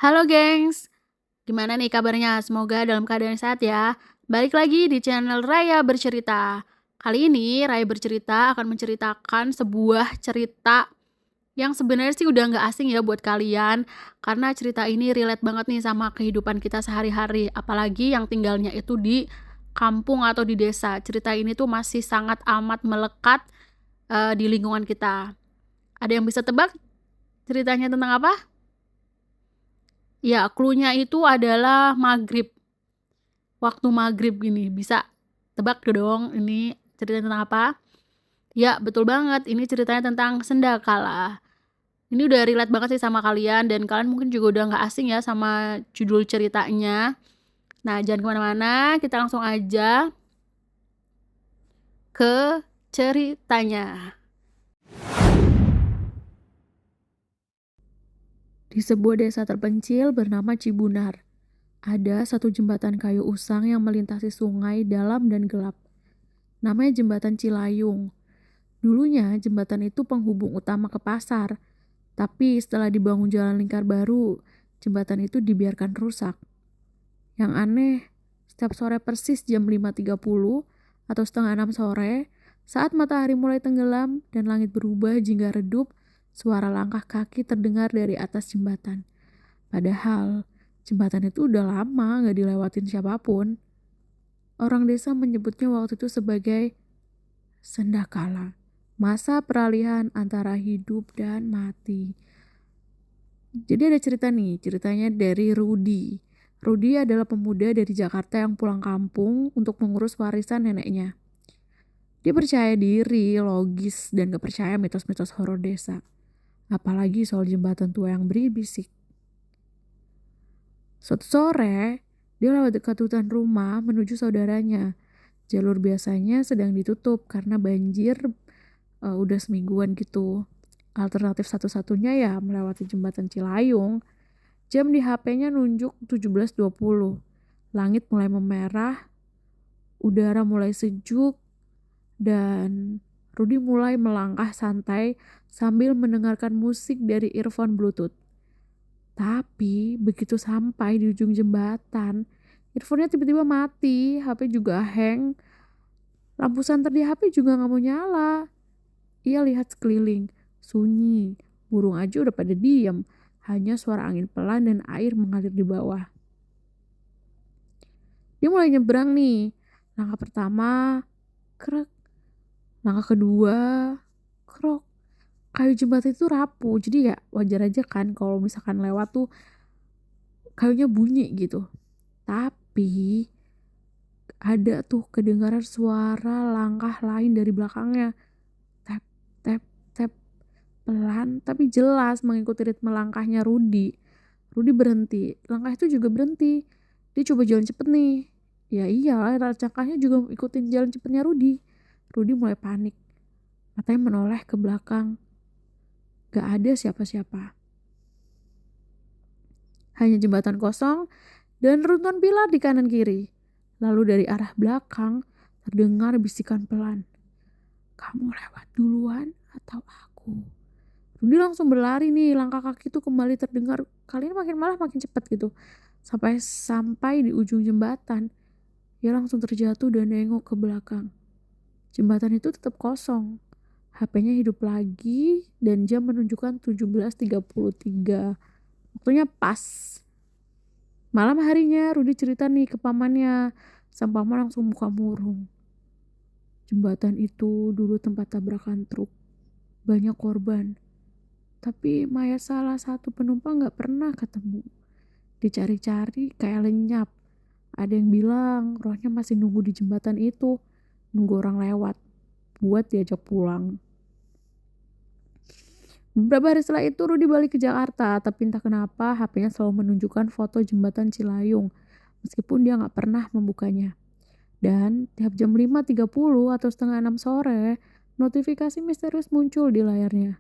Halo gengs, gimana nih kabarnya? Semoga dalam keadaan sehat ya. Balik lagi di channel Raya Bercerita. Kali ini Raya Bercerita akan menceritakan sebuah cerita yang sebenarnya sih udah nggak asing ya buat kalian. Karena cerita ini relate banget nih sama kehidupan kita sehari-hari. Apalagi yang tinggalnya itu di kampung atau di desa. Cerita ini tuh masih sangat amat melekat di lingkungan kita. Ada yang bisa tebak ceritanya tentang apa? Ya, clue-nya itu adalah maghrib. Waktu maghrib gini, bisa tebak dong ini cerita tentang apa? Ya, betul banget, ini ceritanya tentang sendakala. Ini udah relate banget sih sama kalian, dan kalian mungkin juga udah gak asing ya sama judul ceritanya. Nah, jangan kemana-mana, kita langsung aja ke ceritanya. Di sebuah desa terpencil bernama Cibunar, ada satu jembatan kayu usang yang melintasi sungai dalam dan gelap. Namanya Jembatan Cilayung. Dulunya jembatan itu penghubung utama ke pasar, tapi setelah dibangun jalan lingkar baru, jembatan itu dibiarkan rusak. Yang aneh, setiap sore persis jam 5.30 atau setengah 6 sore, saat matahari mulai tenggelam dan langit berubah jingga redup, suara langkah kaki terdengar dari atas jembatan. Padahal, jembatan itu udah lama gak dilewatin siapapun. Orang desa menyebutnya waktu itu sebagai sendakala, masa peralihan antara hidup dan mati. Jadi ada cerita nih, ceritanya dari Rudi. Rudi adalah pemuda dari Jakarta yang pulang kampung untuk mengurus warisan neneknya. Dia percaya diri, logis, dan gak percaya mitos-mitos horor desa. Apalagi soal jembatan tua yang berisik. Suatu sore, dia lewat dekat hutan rumah menuju saudaranya. Jalur biasanya sedang ditutup karena banjir udah semingguan gitu. Alternatif satu-satunya ya melewati jembatan Cilayung. Jam di HP-nya nunjuk 17.20. Langit mulai memerah, udara mulai sejuk, dan Rudi mulai melangkah santai sambil mendengarkan musik dari earphone Bluetooth. Tapi begitu sampai di ujung jembatan, earphone-nya tiba-tiba mati, HP juga hang, lampu senter di HP juga gak mau nyala. Ia lihat sekeliling, sunyi, burung aja udah pada diam, hanya suara angin pelan dan air mengalir di bawah. Dia mulai nyebrang nih, langkah pertama, krek, langkah kedua, krok. Kayu jembatan itu rapuh, jadi ya wajar aja kan kalau misalkan lewat tuh kayunya bunyi gitu. Tapi ada tuh kedengaran suara langkah lain dari belakangnya. Tap, tap, tap. Pelan tapi jelas mengikuti ritme langkahnya Rudi. Rudi berhenti, langkah itu juga berhenti. Dia coba jalan cepet nih. Ya iyalah, langkahnya juga ikutin jalan cepetnya Rudi. Rudi mulai panik. Matanya menoleh ke belakang. Gak ada siapa-siapa. Hanya jembatan kosong dan runtuhan pilar di kanan kiri. Lalu dari arah belakang terdengar bisikan pelan. Kamu lewat duluan atau aku? Rudi langsung berlari nih, langkah kaki itu kembali terdengar. Kali ini malah makin cepat gitu. Sampai di ujung jembatan, ia langsung terjatuh dan nengok ke belakang. Jembatan itu tetap kosong. HP-nya hidup lagi dan jam menunjukkan 17.33. Waktunya pas. Malam harinya Rudi cerita nih ke pamannya. Sang paman langsung muka murung. Jembatan itu dulu tempat tabrakan truk. Banyak korban. Tapi mayat salah satu penumpang gak pernah ketemu. Dicari-cari kayak lenyap. Ada yang bilang rohnya masih nunggu di jembatan itu. Nunggu orang lewat. Buat diajak pulang. Beberapa hari setelah itu Rudi balik ke Jakarta. Tapi entah kenapa HP-nya selalu menunjukkan foto jembatan Cilayung. Meskipun dia gak pernah membukanya. Dan tiap jam 5.30 atau setengah 6 sore, notifikasi misterius muncul di layarnya.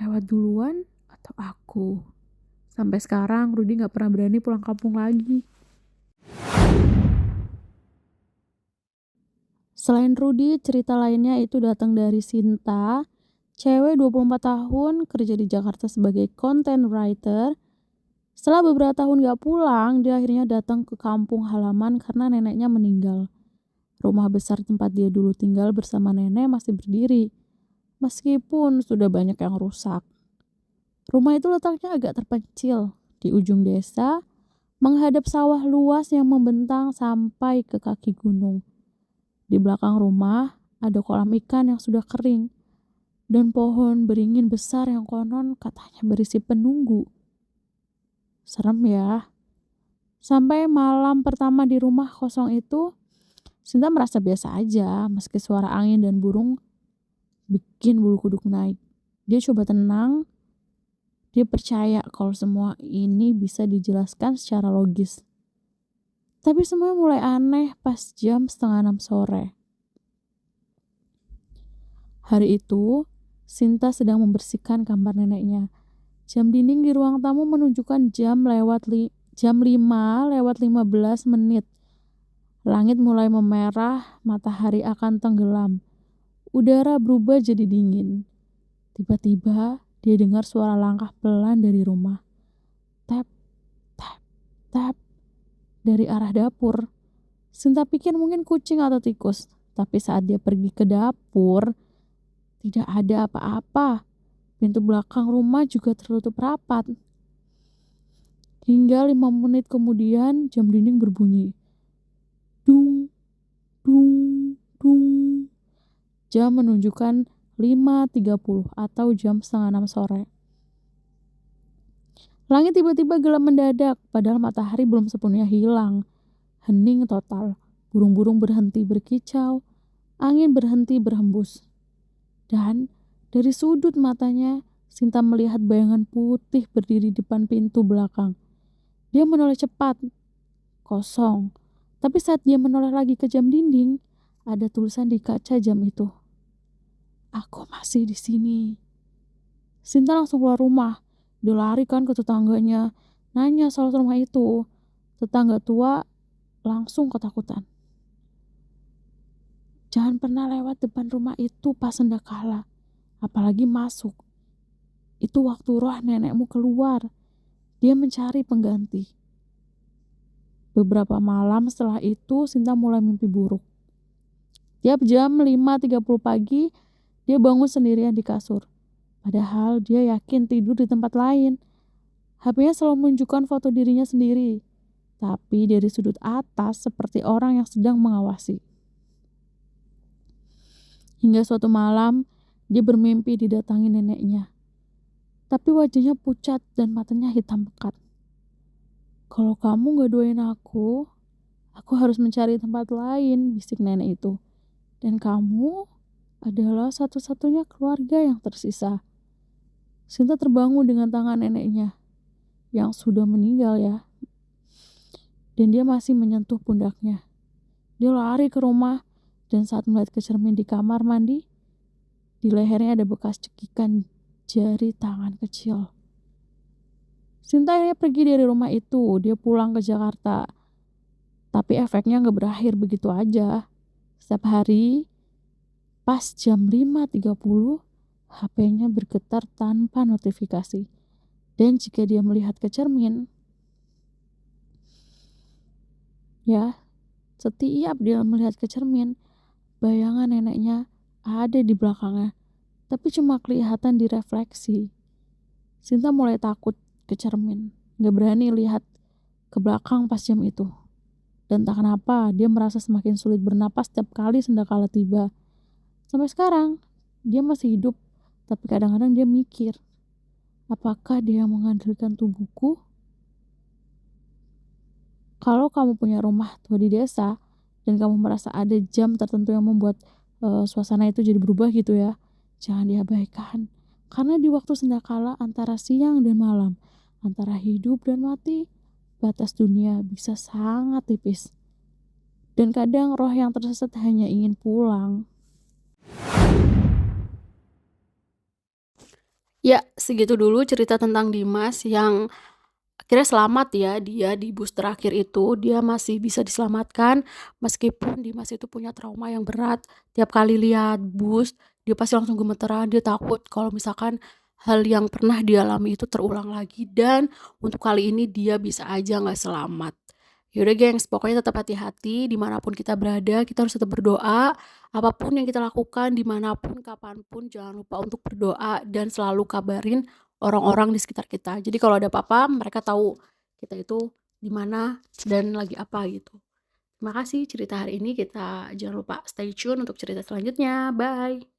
Lewat duluan atau aku? Sampai sekarang Rudi gak pernah berani pulang kampung lagi. Selain Rudi, cerita lainnya itu datang dari Sinta, cewek 24 tahun, kerja di Jakarta sebagai content writer. Setelah beberapa tahun gak pulang, dia akhirnya datang ke kampung halaman karena neneknya meninggal. Rumah besar tempat dia dulu tinggal bersama nenek masih berdiri, meskipun sudah banyak yang rusak. Rumah itu letaknya agak terpencil, di ujung desa, menghadap sawah luas yang membentang sampai ke kaki gunung. Di belakang rumah, ada kolam ikan yang sudah kering, dan pohon beringin besar yang konon katanya berisi penunggu. Serem ya. Sampai malam pertama di rumah kosong itu, Sinta merasa biasa aja meski suara angin dan burung bikin bulu kuduk naik. Dia coba tenang, dia percaya kalau semua ini bisa dijelaskan secara logis. Tapi semuanya mulai aneh pas jam 5:30 sore. Hari itu, Sinta sedang membersihkan kamar neneknya. Jam dinding di ruang tamu menunjukkan jam 5:15. Langit mulai memerah, matahari akan tenggelam. Udara berubah jadi dingin. Tiba-tiba, dia dengar suara langkah pelan dari rumah. Tap, tap, tap, dari arah dapur. Sinta pikir mungkin kucing atau tikus. Tapi saat dia pergi ke dapur, tidak ada apa-apa. Pintu belakang rumah juga tertutup rapat. Hingga 5 menit kemudian, jam dinding berbunyi. Dung, dung, dung. Jam menunjukkan 5:30 atau jam 5:30 sore. Langit tiba-tiba gelap mendadak, padahal matahari belum sepenuhnya hilang. Hening total, burung-burung berhenti berkicau, angin berhenti berhembus. Dan dari sudut matanya, Sinta melihat bayangan putih berdiri di depan pintu belakang. Dia menoleh cepat, kosong. Tapi saat dia menoleh lagi ke jam dinding, ada tulisan di kaca jam itu. Aku masih di sini. Sinta langsung keluar rumah. Dia lari kan ke tetangganya, nanya soal rumah itu. Tetangga tua langsung ketakutan. Jangan pernah lewat depan rumah itu pas sendakala, apalagi masuk. Itu waktu roh nenekmu keluar. Dia mencari pengganti. Beberapa malam setelah itu, Sinta mulai mimpi buruk. Tiap jam 5:30 pagi, dia bangun sendirian di kasur. Padahal dia yakin tidur di tempat lain. HP-nya selalu menunjukkan foto dirinya sendiri, tapi dari sudut atas seperti orang yang sedang mengawasi. Hingga suatu malam, dia bermimpi didatangi neneknya. Tapi wajahnya pucat dan matanya hitam pekat. Kalau kamu gak doain aku harus mencari tempat lain, bisik nenek itu. Dan kamu adalah satu-satunya keluarga yang tersisa. Sinta terbangun dengan tangan neneknya, yang sudah meninggal ya. Dan dia masih menyentuh pundaknya. Dia lari ke rumah, dan saat melihat ke cermin di kamar mandi, di lehernya ada bekas cekikan jari tangan kecil. Sinta akhirnya pergi dari rumah itu. Dia pulang ke Jakarta. Tapi efeknya gak berakhir begitu aja. Setiap hari, pas jam 5:30, HP-nya bergetar tanpa notifikasi. Dan jika dia melihat ke cermin, setiap dia melihat ke cermin, bayangan neneknya ada di belakangnya. Tapi cuma kelihatan di refleksi. Sinta mulai takut ke cermin. Gak berani lihat ke belakang pas jam itu. Dan tak kenapa, dia merasa semakin sulit bernapas setiap kali sendakala tiba. Sampai sekarang, dia masih hidup, tapi kadang-kadang dia mikir, apakah dia menghadirkan tubuhku? Kalau kamu punya rumah tua di desa, dan kamu merasa ada jam tertentu yang membuat suasana itu jadi berubah gitu ya, jangan diabaikan. Karena di waktu sendakala antara siang dan malam, antara hidup dan mati, batas dunia bisa sangat tipis. Dan kadang roh yang tersesat hanya ingin pulang. Ya, segitu dulu cerita tentang Dimas yang akhirnya selamat ya. Dia di bus terakhir itu, dia masih bisa diselamatkan meskipun Dimas itu punya trauma yang berat. Tiap kali lihat bus, dia pasti langsung gemeteran, dia takut kalau misalkan hal yang pernah dialami itu terulang lagi, dan untuk kali ini dia bisa aja nggak selamat. Yaudah gengs, pokoknya tetap hati-hati dimanapun kita berada, kita harus tetap berdoa. Apapun yang kita lakukan, dimanapun, kapanpun, jangan lupa untuk berdoa dan selalu kabarin orang-orang di sekitar kita. Jadi kalau ada apa-apa, mereka tahu kita itu di mana dan lagi apa gitu. Terima kasih cerita hari ini, kita jangan lupa stay tune untuk cerita selanjutnya. Bye!